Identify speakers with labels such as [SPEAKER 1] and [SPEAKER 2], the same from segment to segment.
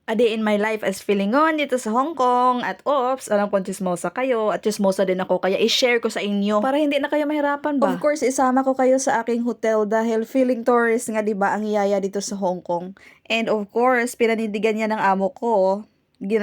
[SPEAKER 1] A day in my life as feeling on dito sa Hong Kong. At oops, alam kong chismosa kayo at chismosa din ako kaya i-share ko sa inyo para hindi na kayo mahirapan ba. Of course, isama ko kayo sa aking hotel dahil feeling tourist nga 'di ba ang yaya dito sa Hong Kong. And of course, pinanindigan niya ng amo ko.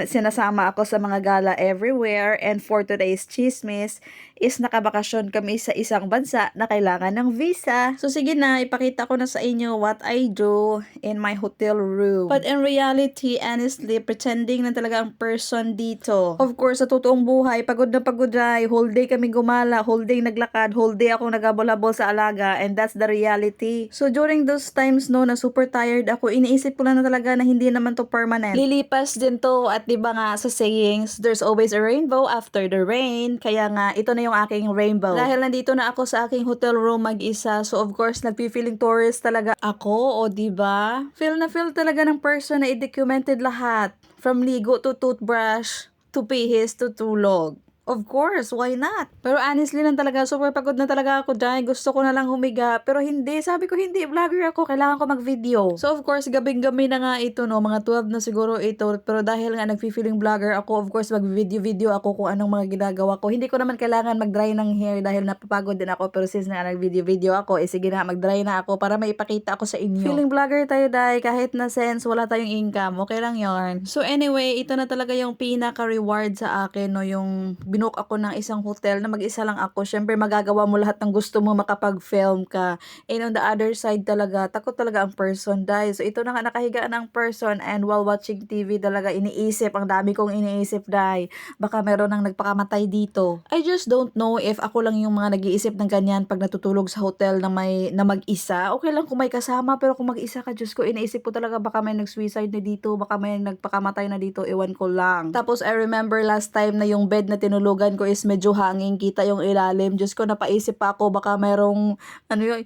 [SPEAKER 1] Sinasama ako sa mga gala everywhere, and for today's chismis is nakabakasyon kami sa isang bansa na kailangan ng visa. So sige na, ipakita ko na sa inyo what I do in my hotel room. But in reality, honestly, pretending na talaga ang person dito. Of course, sa totoong buhay, pagod na pagod ay, whole day kami gumala, whole day naglakad, whole day akong nagabol-habol sa alaga, and that's the reality. So during those times no, na super tired ako, iniisip ko lang na talaga na hindi naman to permanent. Lilipas din to, at 'di ba nga sa sayings, there's always a rainbow after the rain. Kaya nga ito na yung aking rainbow. Dahil nandito na ako sa aking hotel room mag-isa, so of course nagpi-feeling tourist talaga ako, o 'di ba? Feel na feel talaga ng person na i-documented lahat, from ligo to toothbrush to pihis to tulog. Of course, why not? Pero honestly lang talaga, super pagod na talaga ako dahil gusto ko na lang humiga. Pero hindi, sabi ko hindi, vlogger ako, kailangan ko mag-video. So of course, gabing-gabi na nga ito, no, mga 12 na siguro ito. Pero dahil nga nag-feeling vlogger ako, of course, mag-video ako kung anong mga ginagawa ko. Hindi ko naman kailangan mag-dry ng hair dahil napapagod din ako. Pero since nga nag-video ako, sige na, mag-dry na ako para maipakita ako sa inyo. Feeling vlogger tayo dahil kahit na sense, wala tayong income, okay lang yarn. So anyway, ito na talaga yung pinaka-reward sa akin, no, yung binook ako ng isang hotel na mag-isa lang ako. Syempre magagawa mo lahat ng gusto mo makapag-film ka. And on the other side talaga, takot talaga ang person dahil. So ito na nga, nakahigaan ang person, and while watching TV talaga iniisip, ang dami kong iniisip dahil baka meron nang nagpakamatay dito. I just don't know if ako lang yung mga nag-iisip ng ganyan pag natutulog sa hotel na mag-isa. Okay lang kung may kasama, pero kung mag-isa ka, Diyos ko, iniisip ko talaga baka may nag-suicide na dito, baka may nagpakamatay na dito, ewan ko lang. Tapos I remember last time na yung bed na tinulugan ko is medyo hanging, kita yung ilalim. Diyos ko, napaisip pa ako baka merong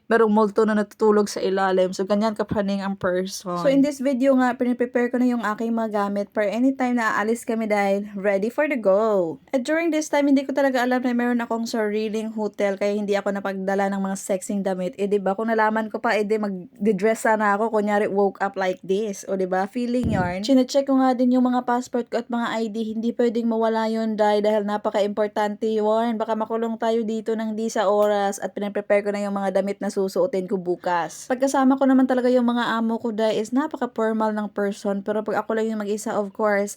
[SPEAKER 1] merong multo na natutulog sa ilalim. So ganyan kapraning ang person. So in this video nga, piniprepare ko na yung aking mga gamit for anytime na aalis kami dahil ready for the go. At during this time, hindi ko talaga alam na meron akong sariling hotel kaya hindi ako napagdala ng mga sexing damit. Eh diba, kung nalaman ko pa, mag-dress sana ako, kunyari woke up like this. O diba, feeling yarn. Chinecheck ko nga din yung mga passport ko at mga ID, hindi pwedeng mawala yun dahil napaka-importante yun. Baka makulong tayo dito ng di sa oras, at pinaprepare ko na yung mga damit na susuotin ko bukas. Pagkasama ko naman talaga yung mga amo ko dahil is napaka-formal ng person, pero pag ako lang yung mag-isa, of course,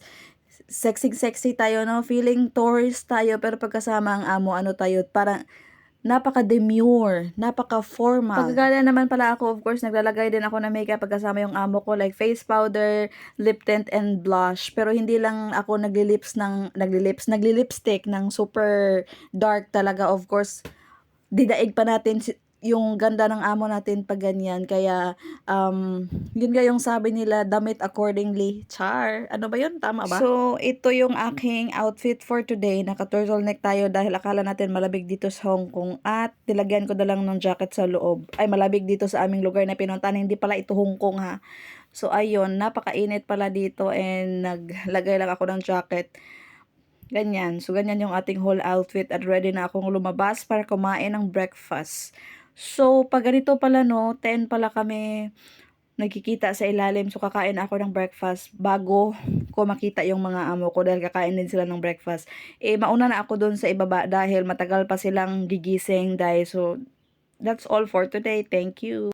[SPEAKER 1] sexy tayo, no? Feeling tourist tayo, pero pagkasama ang amo, ano tayo, parang napaka-demure, napaka-formal. Pagkagala naman pala ako, of course, naglalagay din ako ng makeup pagkasama yung amo ko, like face powder, lip tint, and blush. Pero hindi lang ako nagli-lipstick ng super dark talaga. Of course, didaig pa natin yung ganda ng amo natin pag ganyan. Kaya, yun nga yung sabi nila, damit accordingly. Char. Ano ba yun? Tama ba? So, ito yung aking outfit for today. Naka-turtleneck tayo dahil akala natin malamig dito sa Hong Kong. At nilagyan ko na lang ng jacket sa loob. Ay, malamig dito sa aming lugar na pinuntahan. Hindi pala ito Hong Kong, ha. So, ayun. Napakainit pala dito, and naglagay lang ako ng jacket. Ganyan. So, ganyan yung ating whole outfit, at ready na akong lumabas para kumain ng breakfast. So, pag ganito pala, no, 10 pala kami nagkikita sa ilalim. So, kakain ako ng breakfast bago ko makita yung mga amo ko dahil kakain din sila ng breakfast. Eh, mauna na ako dun sa ibaba dahil matagal pa silang gigising dahil. So, that's all for today. Thank you.